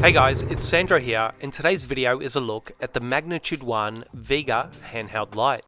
Hey guys, it's Sandro here, and today's video is a look at the Magnitude 1 Vega handheld light.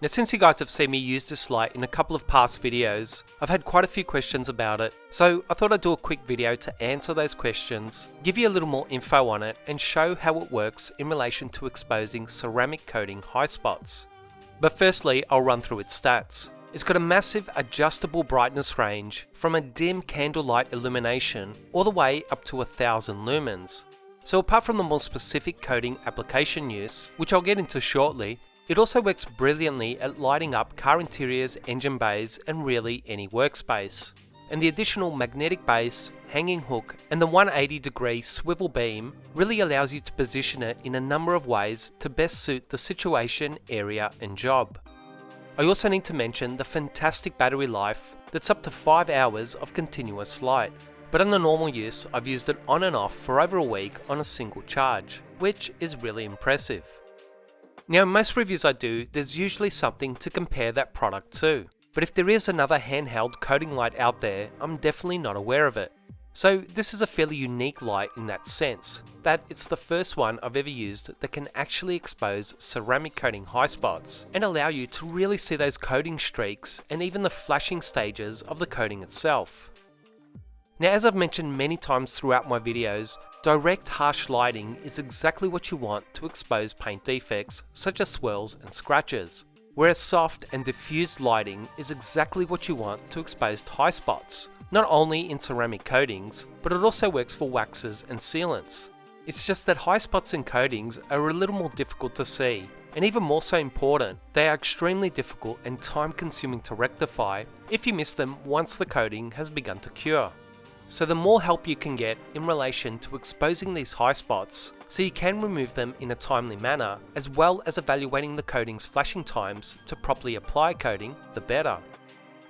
Now, since you guys have seen me use this light in a couple of past videos, I've had quite a few questions about it, so I thought I'd do a quick video to answer those questions, give you a little more info on it, and show how it works in relation to exposing ceramic coating high spots. But firstly, I'll run through its stats. It's got a massive adjustable brightness range from a dim candlelight illumination all the way up to 1000 lumens. So apart from the more specific coating application use, which I'll get into shortly, it also works brilliantly at lighting up car interiors, engine bays, and really any workspace. And the additional magnetic base, hanging hook, and the 180-degree swivel beam really allows you to position it in a number of ways to best suit the situation, area, and job. I also need to mention the fantastic battery life that's up to 5 hours of continuous light. But under normal use, I've used it on and off for over a week on a single charge, which is really impressive. Now, in most reviews I do, there's usually something to compare that product to, but if there is another handheld coating light out there, I'm definitely not aware of it. So this is a fairly unique light in that sense, that it's the first one I've ever used that can actually expose ceramic coating high spots and allow you to really see those coating streaks and even the flashing stages of the coating itself. Now, as I've mentioned many times throughout my videos, direct harsh lighting is exactly what you want to expose paint defects such as swirls and scratches, whereas soft and diffused lighting is exactly what you want to expose high spots, not only in ceramic coatings, but it also works for waxes and sealants. It's just that high spots in coatings are a little more difficult to see, and even more so important, they are extremely difficult and time consuming to rectify if you miss them once the coating has begun to cure. So the more help you can get in relation to exposing these high spots so you can remove them in a timely manner, as well as evaluating the coating's flashing times to properly apply coating, the better.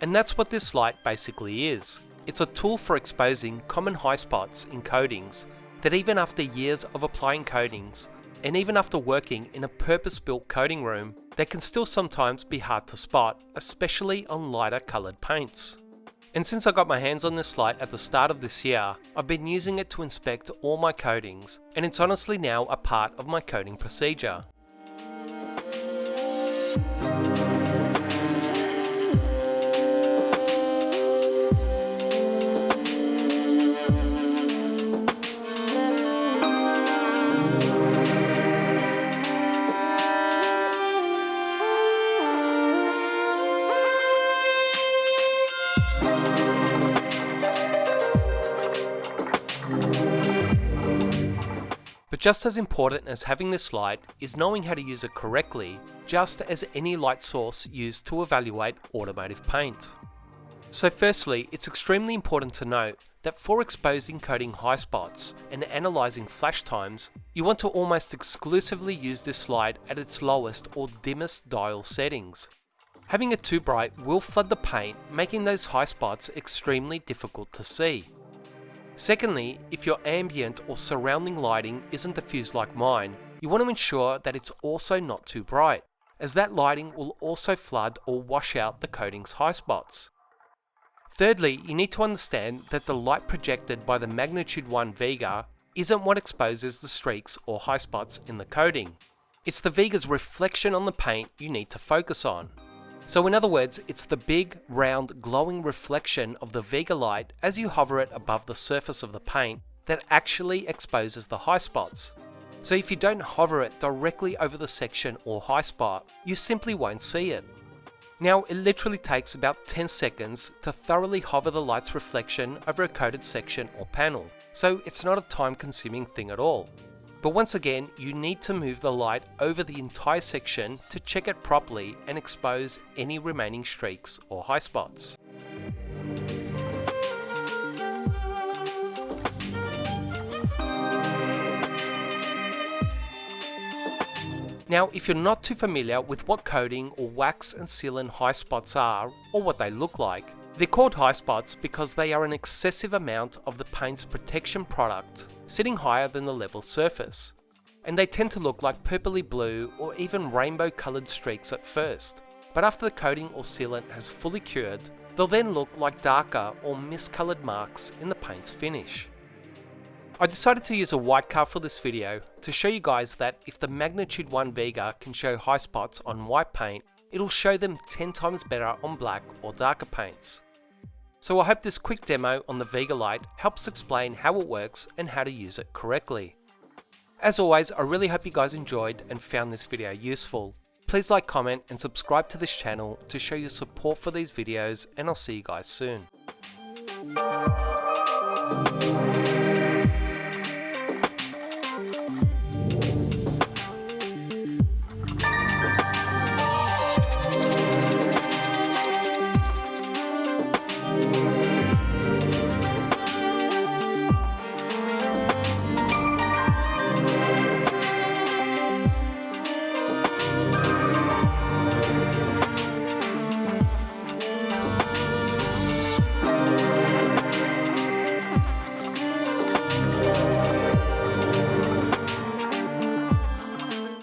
And that's what this light basically is. It's a tool for exposing common high spots in coatings that even after years of applying coatings, and even after working in a purpose-built coating room, they can still sometimes be hard to spot, especially on lighter coloured paints. And since I got my hands on this light at the start of this year, I've been using it to inspect all my coatings, and it's honestly now a part of my coating procedure. But just as important as having this light is knowing how to use it correctly, just as any light source used to evaluate automotive paint. So firstly, it's extremely important to note that for exposing coating high spots and analysing flash times, you want to almost exclusively use this light at its lowest or dimmest dial settings. Having it too bright will flood the paint, making those high spots extremely difficult to see. Secondly, if your ambient or surrounding lighting isn't diffused like mine, you want to ensure that it's also not too bright, as that lighting will also flood or wash out the coating's high spots. Thirdly, you need to understand that the light projected by the Magnitude 1 Vega isn't what exposes the streaks or high spots in the coating. It's the Vega's reflection on the paint you need to focus on. So in other words, it's the big, round, glowing reflection of the Vega light as you hover it above the surface of the paint that actually exposes the high spots. So if you don't hover it directly over the section or high spot, you simply won't see it. Now, it literally takes about 10 seconds to thoroughly hover the light's reflection over a coated section or panel, so it's not a time-consuming thing at all. But once again, you need to move the light over the entire section to check it properly and expose any remaining streaks or high spots. Now, if you're not too familiar with what coating or wax and sealant high spots are or what they look like, they're called high spots because they are an excessive amount of the paint's protection product sitting higher than the level surface. And they tend to look like purpley blue or even rainbow coloured streaks at first, but after the coating or sealant has fully cured, they'll then look like darker or mist-coloured marks in the paint's finish. I decided to use a white car for this video to show you guys that if the Magnitude 1 Vega can show high spots on white paint, it'll show them 10 times better on black or darker paints. So I hope this quick demo on the Vega light helps explain how it works and how to use it correctly. As always, I really hope you guys enjoyed and found this video useful. Please like, comment and subscribe to this channel to show your support for these videos, and I'll see you guys soon.